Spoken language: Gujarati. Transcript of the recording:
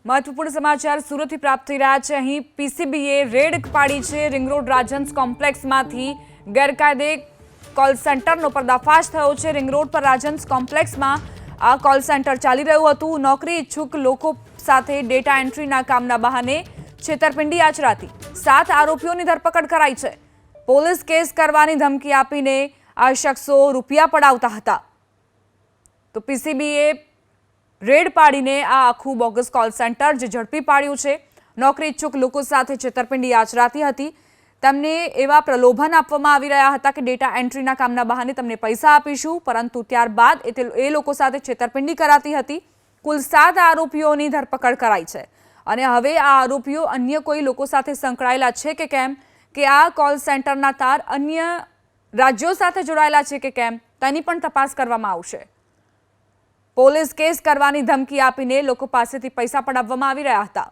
महत्वपूर्ण समाचार सूरतથી પ્રાપ્ત થઈ રહ્યા છે। અહીં પીસીબીએ રેડ પાડી છે। રિંગ રોડ રાજહંસ કોમ્પ્લેક્સમાંથી ગેરકાયદે કોલ સેન્ટરનો પર્દાફાશ થયો છે। રિંગ રોડ પર રાજહંસ કોમ્પ્લેક્સમાં આ કોલ સેન્ટર ચાલી રહ્યું હતું। નોકરી ઈચ્છુક લોકો સાથે ડેટા એન્ટ્રીના કામના બહાને છેતરપિંડી આચરાતી 7 આરોપીઓની ધરપકડ કરાઈ છે। પોલીસ કેસ કરવાની ધમકી આપીને આ શખ્સો રૂપિયા પડાવતા હતા। તો પીસીબીએ રેડ પાડીને આ આખું બોગસ કોલ સેન્ટર જે ઝડપી પાડ્યું છે। નોકરી ઈચ્છુક લોકો સાથે છેતરપિંડી આચરાતી હતી। તેમને એવા પ્રલોભન આપવામાં આવી રહ્યા હતા કે ડેટા એન્ટ્રીના કામના બહાને તમને પૈસા આપીશું, પરંતુ ત્યારબાદ એ લોકો સાથે છેતરપિંડી કરાતી હતી। કુલ 7 આરોપીઓની ધરપકડ કરાઈ છે અને હવે આ આરોપીઓ અન્ય કોઈ લોકો સાથે સંકળાયેલા છે કે કેમ, કે આ કોલ સેન્ટરના તાર અન્ય રાજ્યો સાથે જોડાયેલા છે કે કેમ, તેની પણ તપાસ કરવામાં આવશે। પોલીસ કેસ કરવાની ધમકી આપીને લોકો પાસેથી પૈસા પડાવવામાં આવી રહ્યા હતા।